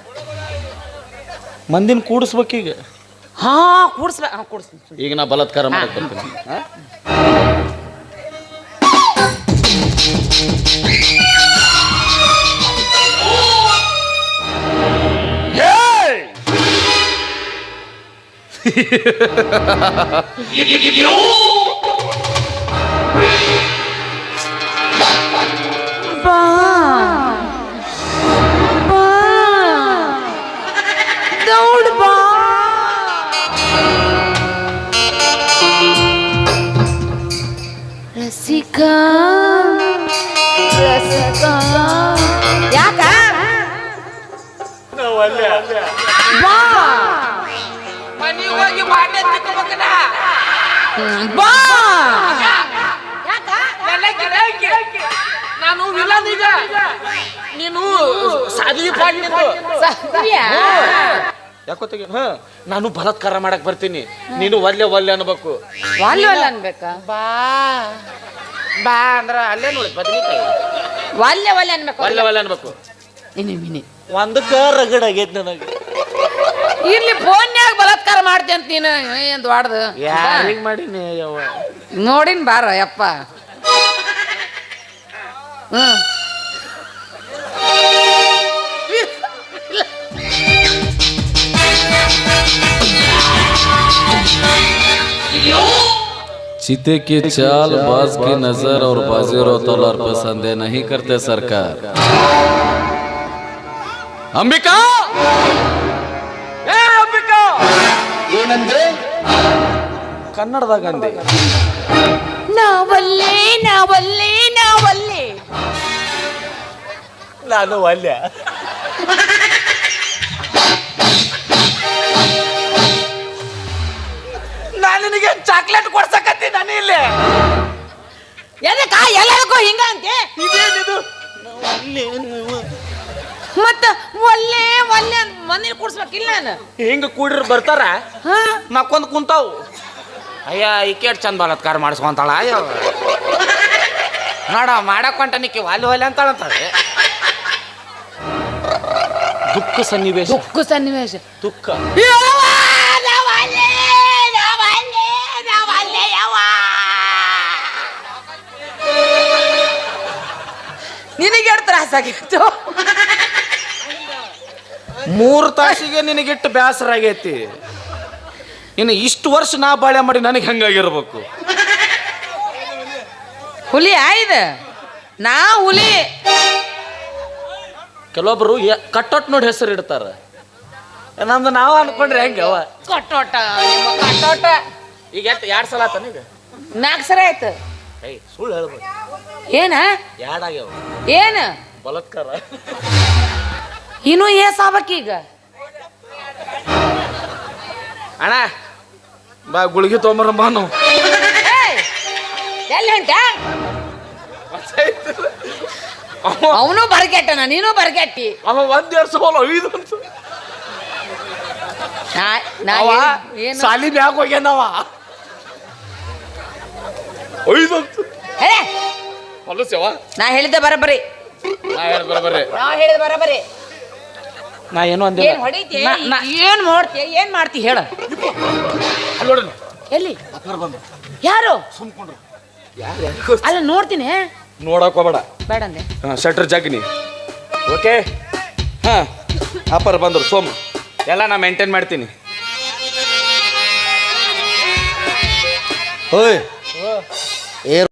ಮಂದಿನ ಕೂಡಿಸ್ಬೇಕೀಗ. ಹಾ ಕೂಡಿಸ್ತೀನಿ. ಈಗ ನಾ ಬಲಾತ್ಕಾರ ಮಾಡಕ್ ಬರ್ತೀನಿ. ಬಾ ಬಾ ದೌಡ್ ಬಾ. ರಸಿಕಾ ರಸಿಕಾ ಯಾಕ ಬಾ ಮನೆಗೆ ಹೋಗಿ ಬಾಂಡೆ ತಿಕ್ಕಬೇಕನ. ಬಾ ನಾನು ವಿಲನ್ ಈಗ, ನೀನು ಸಾಧಿ ಯಾಕೋತೆಗೆ. ನಾನು ಬಲಾತ್ಕಾರ ಮಾಡಕ್ ಬರ್ತೀನಿ, ನೀನು ಒಲ್ಲೆ ಒಲ್ಲೆ ಅನ್ಬೇಕು. ವಾಲ್ಯ ಒಲ್ಲೆ ಅನ್ಬೇಕಾ? ಬಾ ಬಾ ಅಂದ್ರ ಅಲ್ಲೇ ನೋಡಿ ಬದನಿಕಾಯಿ. ವಾಲ್ಯ ಒಲ್ಲೆ ಅನ್ಬೇಕು. ಒಲ್ಲೆ ಒಲ್ಲೆ ಅನ್ಬೇಕು. ಮಿನಿ ಒಂದಕ್ಕ ರಗಡ್ ಆಗೈತಿ ನನಗೆ. ಇರ್ಲಿ ಫೋನ್ಯಾಗ ಬಲಾತ್ಕಾರ ಮಾಡ್ತಿ ಅಂತ ನೀನು ಏನ್ ದೊಡ್ಡದು ಯಾರಿಗೆ ಮಾಡೀನಿ ಯವ್ವ? ನೋಡಿನ್ ಬಾರ ಯಪ್ಪ. चीते की चाल, बाज की नजर और बाजी और तलवार पर संदेह नहीं करते सरकार. ಅಂಬಿಕಾ, ಏ ಅಂಬಿಕಾ, ಏನಂದ್ರೆ ಕನ್ನಡದಾಗ ಅಂದೆ. ನಾವಲ್ಲೇ ನಾವಲ್ಲೇ ನಾವಲ್ಲೇ ನಾನು ಒಲ್ಲೆ. ನಾನು ನಿನಗೆ ಚಾಕ್ಲೇಟ್ ಕೊಡ್ಸಕತ್ತಿ ನಾನು ಇಲ್ಲಿ. ಎದಕ್ಕ ಎಲ್ಲರಿಗೂ ಹಿಂಗ ಅಂತೆ? ಇದೇನಿದು? ಮತ್ತ ಒಲ್ಲೆ ಒಲ್ಲೆ ಮನೇಲಿ ಕೂಡ್ಸ್ಬೇಕಿಲ್ಲ ನಾನು. ಹಿಂಗ ಕೂಡಿರ್ ಬರ್ತಾರ, ನಕ್ಕೊಂದ್ ಕುಂತಾವು. ಅಯ್ಯ ಈಕೇಟ್ ಚಂದ ಬಲಾತ್ಕಾರ ಮಾಡಿಸ್ಕೊಂತಾಳ. ಅಯ್ಯೋ ನೋಡ ಮಾಡಕೊಂಟ ನಿಕ್ಕಿ ವಾಲಿ ವಾಲಿ ಅಂತಾಳಂತಾಳೆ. ದುಃಖ ಸನ್ನಿವೇಶ. ದುಃಖ. ನಿನಗೆ ಎಷ್ಟು ತ್ರಾಸ ಆಗಿತ್ತು? 3 ತಾಸಿಗೆ ನಿನಗಿಟ್ಟು ಬೇಸರ ಆಗೈತಿ. ಇನ್ನು ಇಷ್ಟು ವರ್ಷ ನಾ ಬಾಳೆ ಮಾಡಿ ನನಗೆ ಹೆಂಗಾಗಿರ್ಬೇಕು? ಹುಲಿ ಆಯ್ದ ನಾ ಹುಲಿ. ಕೆಲವೊಬ್ರು ಕಟ್ಟೋಟ್ ನೋಡಿ ಹೆಸರು ಇಡ್ತಾರ. ನಮ್ದು ನಾವು ಅನ್ಕೊಂಡ್ರೆ ಹೆಂಗವ ಕಟ್ಟೋಟ ನಿಮ್ಮ ಕಟ್ಟೋಟ. ಈಗ 2 ಸಲ ಆತ ಈಗ 4 ಸರಿ ಆಯ್ತು. ಸುಳ್ಳು ಹೇಳ್ಬೇಕು. ಏನ ಯಾಡಾಗ್ಯಾವ ಏನ ಬಲಾತ್ಕಾರ. ಇನ್ನೂ ಏಸ್ ಆಗ್ಬೇಕೀಗ? ಅಣ್ಣ ಬಾ ಗುಳಿಗೆ ತೊಗೊಂಬರಮ್ಮ. ನಾವು ಎಲ್ಲಿ ಹೊಂಟ? ಅವನು ಬರ್ಗೆಟ್ಟನ, ನೀನು ಬರ್ಗೆಟ್ಟಿ. ಅವ 1 ವರ್ಷ ಹೋಲ 5 ವರ್ಷ ನಾ ಸಾಲಿ ಮ್ಯಾಗ ಹೋಗ್ಯಾನವ. ತುಳಸ್ಯವ ನಾ ಹೇಳಿದ್ದೆ ಬರಬರಿ ನಾ ಹೇಳ ಬರಬರ್ರಿ ನಾ ಹೇಳಿದ ಬರಬರಿ ನಾ ಏನೋ ಅಂದೆ ಏನ್ ಹೊಡಿತಿ ಏನ್ ಮಾಡ್ತಿ ಏನ್ ಮಾಡ್ತಿ ಹೇಳ ಅಲ್ಲಿ ನೋಡೋಣ ಎಲ್ಲಿ ಯಾರು ಅಲ್ಲ ನೋಡ್ತೀನಿ ನೋಡಕ್ ಹೋಗ್ಬೇಡ ಬೇಡ ಅಂದೆ ಶಟ್ರ್ ಜಾಗಿನಿ ಓಕೆ ಹಾ ಅಪ್ಪರ್ ಬಂದ್ರು ಸೋಮ ಎಲ್ಲ ನಾ ಮೇಂಟೈನ್ ಮಾಡ್ತೀನಿ ಓಯ್